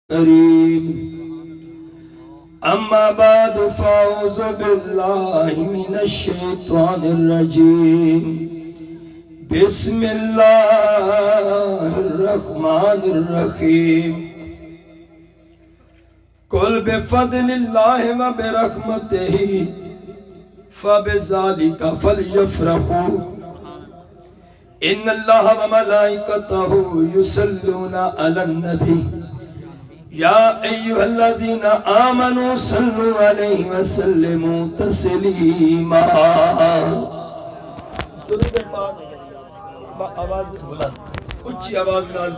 کریم اما بعد فاعوذ باللہ من الشیطان الرجیم بسم اللہ الرحمن الرحیم قل بفضل اللہ وبرحمتہ فبذالک فلیفرحوا ان اللہ وملائکتہ یصلون علی النبی یا ایہا الذین آمنوا صلوا علیہ وسلموا تسلیما۔ آواز بلند، اچھی آواز بلند۔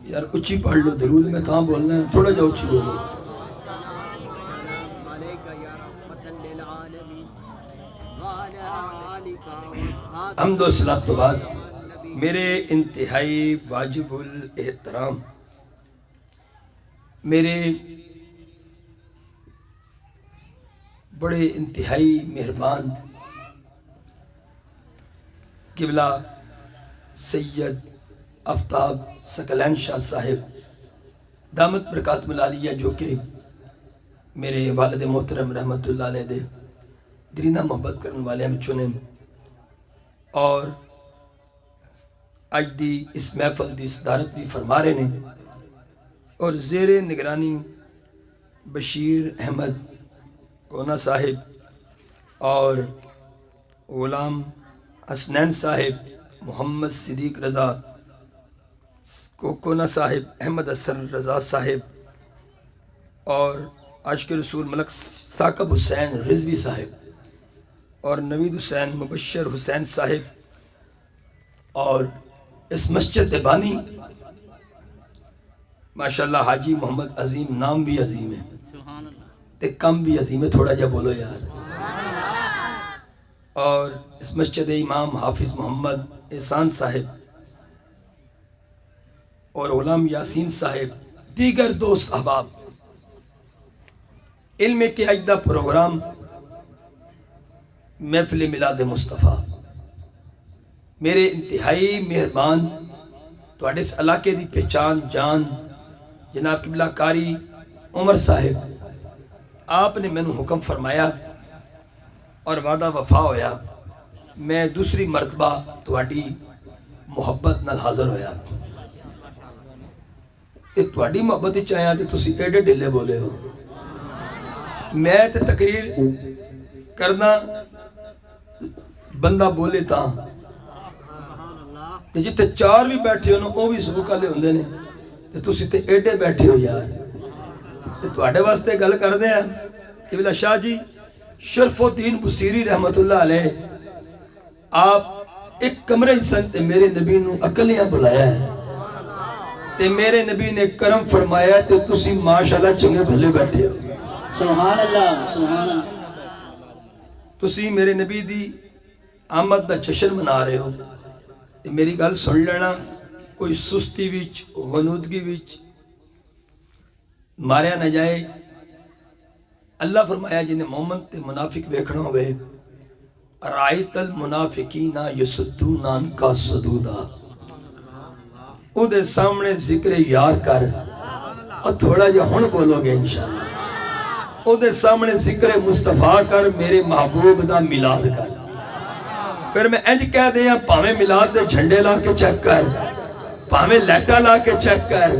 یار اچھی پڑھ لو، درود میں کہاں بولنا ہے، تھوڑا جا اچھی بولو۔ حمد و صلاۃ تو بعد میرے انتہائی واجب الاحترام، میرے بڑے انتہائی مہربان قبلہ سید آفتاب ثقلین شاہ صاحب دامت برکاتہم العالیہ، جو کہ میرے والد محترم رحمت اللہ علیہ دے درینہ محبت کرنے والے ہم چنے، اور اج دی اس محفل دی صدارت بھی فرما رہے ہیں، اور زیر نگرانی بشیر احمد کونا صاحب اور غلام حسنین صاحب، محمد صدیق رضا کونا صاحب، احمد حسن رضا صاحب، اور عاشق رسول ملک ثاقب حسین رضوی صاحب، اور نوید حسین مبشر حسین صاحب، اور اس مسجد بانی ماشاءاللہ حاجی محمد عظیم، نام بھی عظیم ہے تے کم بھی عظیم ہے، تھوڑا جا بولو یار، اور اس مسجد امام حافظ محمد احسان صاحب اور غلام یاسین صاحب، دیگر دوست احباب، علم کے اجدہ پروگرام محفل میلاد مصطفیٰ، میرے انتہائی مہربان تواڈے اس علاقے دی پہچان جان جناب قبلہ کاری عمر صاحب، آپ نے میں نے حکم فرمایا اور وعدہ وفا ہویا، میں دوسری مرتبہ تواڈی محبت نال حاضر ہویا، تے تواڈی محبت ہی چاہیے تے تسی ایڈے ڈلے بولے ہو، میں تے تقریر کرنا بندہ بولے تا تے جتے چار بھی بیٹھے ہو نا وہ بھی سبکا لے ہوندے نے، تے تسی تے ایڈے بیٹھے ہو یار، تے تواڈے واسطے گل کر دے ہیں کہ بلا شاہ جی شرف الدین بصیری رحمت اللہ علیہ، آپ ایک کمرے سن تے میرے نبی نو اکلیاں بلایا ہے، تے میرے نبی نے کرم فرمایا تے تسی ماشاءاللہ چنگے بھلے بیٹھے ہو، سبحان اللہ سبحان اللہ، تسی میرے نبی دی آمد دا جشن منا رہے ہو، تے میری گل سن لینا، کوئی سستی وچ غنودگی وچ ماریا نہ جائے، اللہ فرمایا جنہیں مومن تے منافق ویکھنا ہوئے، رائت المنافقین یسدون عنکا صدودا، او دے سامنے ذکر یار کر، اور تھوڑا جا ہن بولو گے انشاءاللہ، او دے سامنے ذکر مصطفیٰ کر، میرے محبوب دا میلاد کر، پھر میں انج کہہ دیا پاویں میلاد دے جھنڈے لا کے چیک کر، پاویں لیٹا لا کے چیک کر،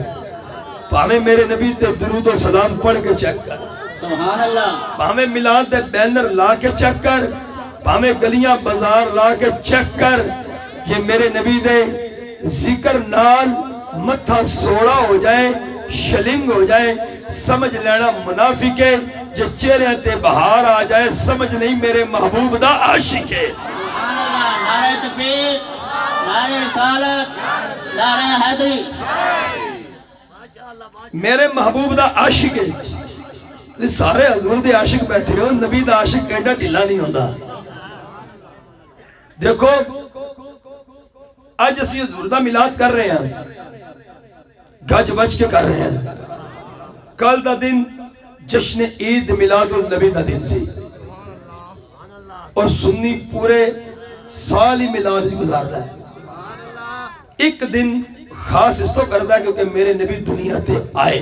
پاویں میرے نبی تے درود و سلام پڑھ کے چیک کر، سبحان اللہ، پاویں میلاد دے بینر لا کے چیک کر، پاویں گلیاں بازار لا کے چیک کر، یہ میرے نبی دے ذکر نال متھا سوڑا ہو جائے، شلنگ ہو جائے، سمجھ لینا منافق ہے، جو چہرے تے بہار آ جائے سمجھ نہیں میرے محبوب دا عاشق ہے۔ سبحان اللہ، نعرہ تکبیر، نعرہ رسالت، نعرہ حیدری، میرے محبوب دا عاشق ہے، سارے حضور دے عاشق بیٹھے ہو، نبی دا عاشق ایڈا ڈھیلا نہیں ہوندا۔ دیکھو آج اسی حضور دا میلاد کر رہے ہیں، گج بج کے کر رہے ہیں، کل دا دن جشن عید میلاد النبی دا دن سی، اور سنی پورے سال ہی میلاد وچ گزاردا ہے. ایک دن خاص اس تو کردا ہے کیونکہ میرے نبی دنیا تے آئے.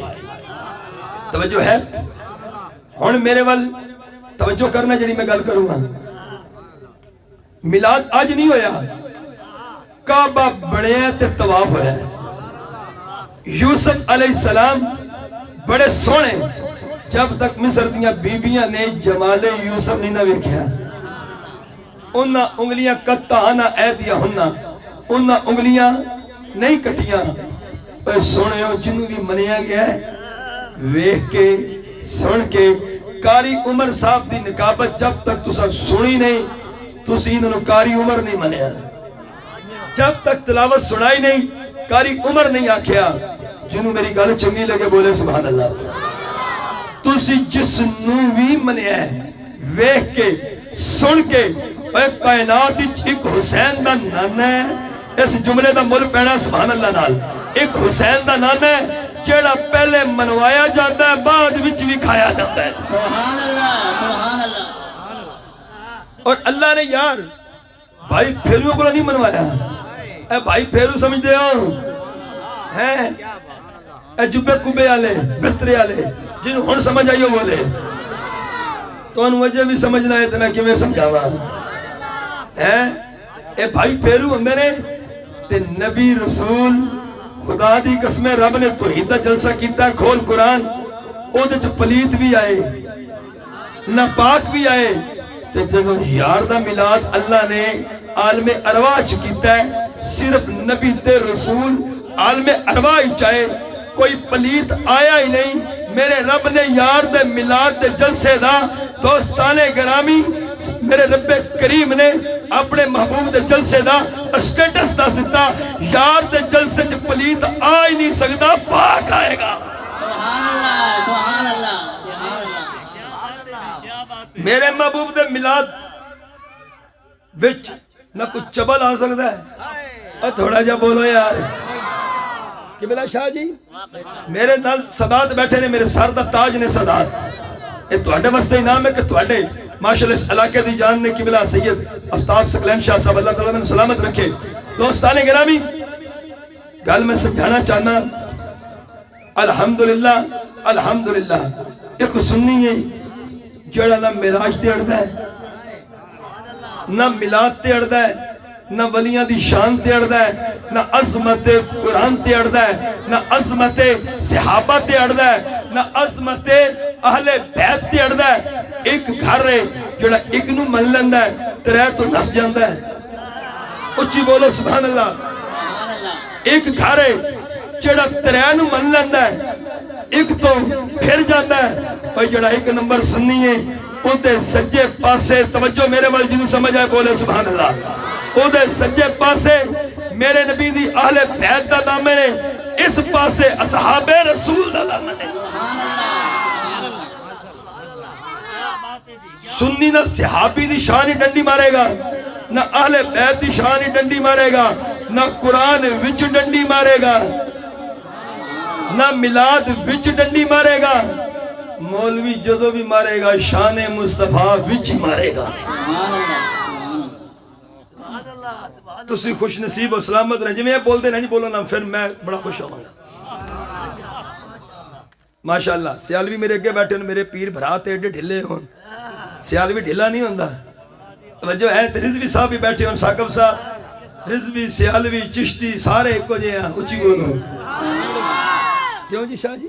توجہ ہے؟ ہن میرے ول توجہ کرنا جڑی میں گل کروں گا. میلاد اج نہیں ہویا، کعبہ بنیا تے طواف ہویا ہے. یوسف علیہ السلام بڑے سونے، جب تک مصر دیاں بیبیاں نے جمال یوسف نہیں نہ ویکھیا، انہاں انگلیاں قطعنا ایدیاں ہننا، انہاں انگلیاں نہیں کٹیاں. اے سونے ہو جنوں بھی منیا گیا ہے ویکھ کے سن کے. قاری عمر صاحب دی نکابت جب تک تسا سنی نہیں تسی انہوں قاری عمر نہیں منیا. جب تک تلاوت سنائی نہیں قاری عمر نہیں آکھیا. جنوں میری گل چنگی لگے بولے سبحان اللہ. تسی جس نو بھی منیا ہے ویکھ کے سن کے. اے کائنات ایک حسین دا نانا ہے، اس جملے دا مل پینا سبحان اللہ نال. ایک حسین دا نانا ہے جیڑا پہلے منوایا جاتا ہے بعد وچ بھی کھایا جاتا ہے. سبحان اللہ سبحان اللہ. اور اللہ نے یار بھائی پھیرو کو نہیں منوایا. اے بھائی پھیرو سمجھ دے ہو ہیں اے جبے کبے والے بسترے والے جن ہن سمجھ آئیو بولے تو ان وجہ بھی سمجھنا ہے اتنا کہ میں سمجھاوا ہیں. اے بھائی پھیرو ہوندے نے تے نبی رسول خدا دی قسم رب نے توحید دا جلسہ کیتا ہے. کھول قرآن او دے چ پلیت بھی آئے ناپاک بھی آئے. تے جب یار دا میلاد اللہ نے عالم ارواح چ کیتا ہے، صرف نبی تے رسول عالم ارواح چاہے کوئی پلیت آیا ہی نہیں. میرے رب نے یار دے میلاد دے جلسے دا دوستان گرامی میرے رب کریم نے اپنے محبوب دے جلسے دا اسٹیٹس دا ستا. یار دے جلسے چ پلیت آ ہی نہیں سکتا، پاک آئے گا. سبحان اللہ سبحان اللہ سبحان اللہ. میرے محبوب دے میلاد وچ نہ کچھ چبل آ سکتا ہے. اور تھوڑا جا بولو یار کہ بلا شاہ جی میرے نال سادات بیٹھے نے، میرے سر دا تاج نے سادات. یہ تواڈے واسطے انعام ہے کہ تواڈے ماشاءاللہ اس علاقے دی جان نے قبلہ سید آفتاب سکلین شاہ صاحب اللہ تعالیٰ نے سلامت رکھے. دوستان گرامی گل میں سمجھانا چاہنا الحمدللہ الحمدللہ ایک سنی ہے جڑا نہ معراج تے اڑدا ہے نہ میلاد تے اڑدا ہے نہ ولیاں دی شان تے اڑدا ہے نہ عظمت قرآن تے اڑدا ہے نہ عظمت صحابہ تے اڑدا ہے نہ عظمت اہل بیت تے اڑدا ہے. ایک گھر ہے جڑا ایک نو من لیندا ہے ترے تو نس جاندا ہے. اچھی بولو سبحان اللہ. ایک گھر ہے جڑا ترے نو من لیندا ہے ایک تو پھر جاندا ہے. اور جڑا ایک نمبر سنی ہے او دے سجے پاسے توجہ میرے وال جنوں سمجھ آئے بولے سبحان اللہ. او دے سجے پاسے میرے نبی دی اہل بیت دا نام ہے، اس پاسے اصحاب رسول دا نام ہے. سنی نہ صحابی دی شان ہی ڈنڈی مارے گا، نہ اہل بیت دی شان ہی ڈنڈی مارے گا، نہ قرآن وچ ڈنڈی مارے گا، نہ میلاد وچ ڈنڈی مارے گا. مولوی جدو بھی مارے گا شان مصطفیٰ وچ مارے گا. تسی خوش نصیب و سلامت رہے. جی میں بول دے نہیں بولو نا پھر میں بڑا خوش ہوں گا. ماشاءاللہ سیالوی میرے اگے بیٹھے میرے پیر بھرات ایڈے ڈھلے ہوں. سیالوی ڈھلا نہیں ہوندہ. توجہ ہے رضوی صاحب بھی بیٹھے ہوں، ثاقب صاحب رضوی سیالوی چشتی سارے ایک کو جے ہیں. اچھی بولو کیوں جی شاہ جی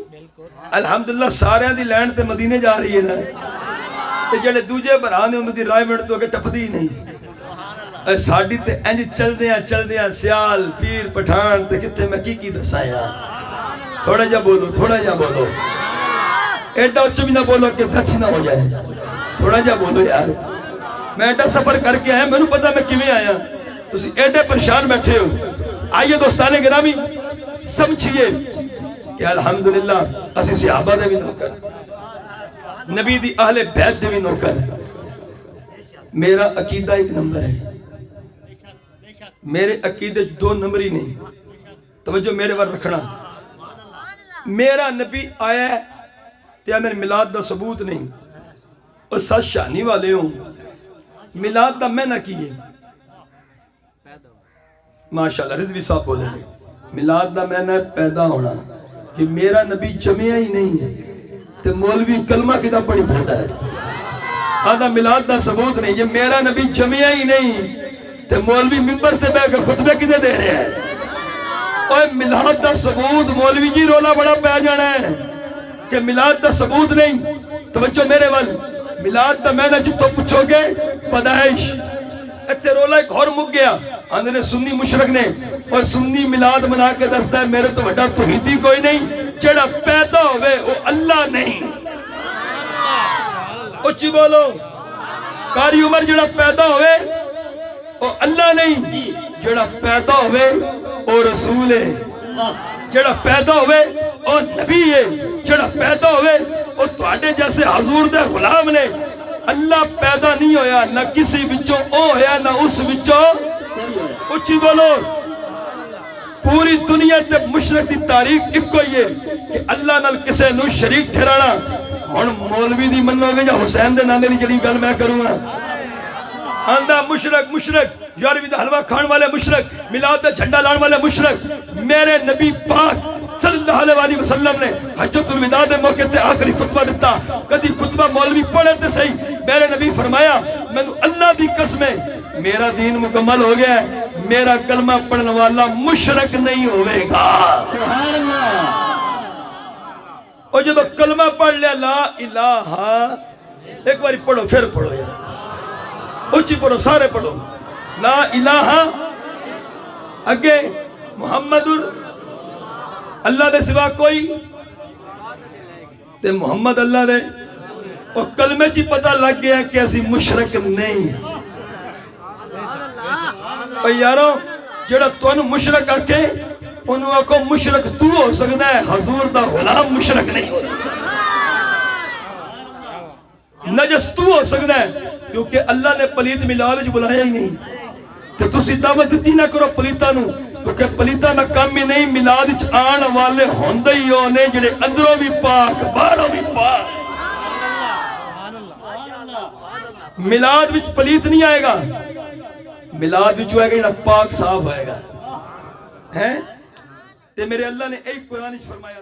الحمدللہ سارے دی لینڈ تے مدینے جا رہی ہے نا. تے جڑے دوجے بھرانے ہوں دی رائے منٹ تو اگے ٹپدی نہیں. ساڑی تے انج چل دیاں سیال پیر پٹھان تے کتے میں کی دسایا. تھوڑا جا بولو تھوڑا جا بولو. ایڈا اچھو بھی نہ بولو کہ دھچ نہ ہو جائے. تھوڑا جا بولو یار. میں ایڈا سفر کر کے آیا میں نے پتا میں کیویں آیا. تسی ایڈے پریشان بیٹھے ہو. آئیے دوستان گرامی سمجھئے کہ الحمدللہ اسی صحابہ دے بھی نوکر، نبی دی اہل بیت دے بھی نوکر. میرا عقیدہ ایک نمبر ہے. میرے عقیدے دو نمبری نہیں. توجہ میرے ور رکھنا. میرا نبی آیا ہے تے میرے میلاد دا ثبوت نہیں. اور سچ شانی والے ہوں میلاد دا میں نہ کیے. ماشاءاللہ رضوی صاحب بولے گے میلاد دا میں نے پیدا ہونا کہ میرا نبی جمعہ ہی نہیں تے مولوی کلمہ کدا پڑھی پھردا ہے آدھا میلاد دا ثبوت نہیں، یہ میرا نبی جمعہ ہی نہیں تے مولوی ممبر تے بیٹھ کے خطبے کدے دے رہے ہیں۔ اوے میلاد دا ثبوت مولوی جی رولا بڑا پہ جانا ہے کہ میلاد دا ثبوت نہیں۔ توجہ میرے وال میلاد دا میں نے جتو پوچھو گے پیدائش اتنے رولا ایک اور مک گیا آندھے نے سنی مشرک نے اور سنی میلاد منا کے دستا ہے میرے تو بڑا توحیدی کوئی نہیں جڑا پیدا ہوئے وہ اللہ نہیں۔ اچھی بولو کاری عمر جڑا پیدا ہوئے وہ اللہ نہیں، جڑا پیدا ہوئے وہ رسول ہے، جڑا پیدا ہوئے وہ نبی ہے، جڑا پیدا ہوئے وہ تواڈے جیسے حضور دے غلام نے۔ اللہ پیدا نہیں ہویا نہ کسی بچوں او ہویا نہ اس بچوں۔ اچھی بولو پوری دنیا تے مشرک دی تاریخ ایک کوئی ہے کہ اللہ نال کسے نو شریک ٹھہرانا۔ ہن مولوی دی منو گے یا حسین دے نانے دی جڑی گل میں کروں گا آندہ مشرک مشرک یاروی دا حلوہ کھان والے مشرک میلاد دا جھنڈا لان والے مشرک۔ میرے نبی پاک صلی اللہ علیہ وسلم نے حجۃ الوداع دے موقع تے آخری خطبہ دیتا، کدی خطبہ مولوی پڑھے تے صحیح، میرے نبی فرمایا میں اللہ دی قسم ہے میرا دین مکمل ہو گیا ہے، میرا کلمہ پڑھنے والا مشرک نہیں ہوئے گا۔ سبحان اللہ۔ اور جب کلمہ پڑھ لیا لا الہ، ایک باری پڑھو پھر پڑھو یار اچھی پڑھو سارے پڑھو لا الہ اگے محمد اللہ دے سوا کوئی تے محمد اللہ دے اور کلمے چی پتہ لگ گیا کہ ایسی مشرک نہیں۔ اور یارو جڑا تو انہوں مشرک آکے انہوں آکو مشرک تو ہو سکتا ہے، حضور دا غلام مشرک نہیں ہو سکتا، نجس تو ہو سکتا ہے کیونکہ اللہ نے پلیت میلاد جو بلایا ہی نہیں۔ تو تسی دعوت دیتی نہ کرو پلیتاں نو کیونکہ پلیتاں نہ کام ہی نہیں، میلاد وچ آن والے ہوندے ہی ہونے جڑے اندروں بھی پاک باہروں بھی پاک۔ میلاد وچ پلیت نہیں آئے گا، میلاد وچ ہوئے گا جڑا پاک صاف ہوئے گا۔ ہیں تے میرے اللہ نے ایک قرآن وچ فرمایا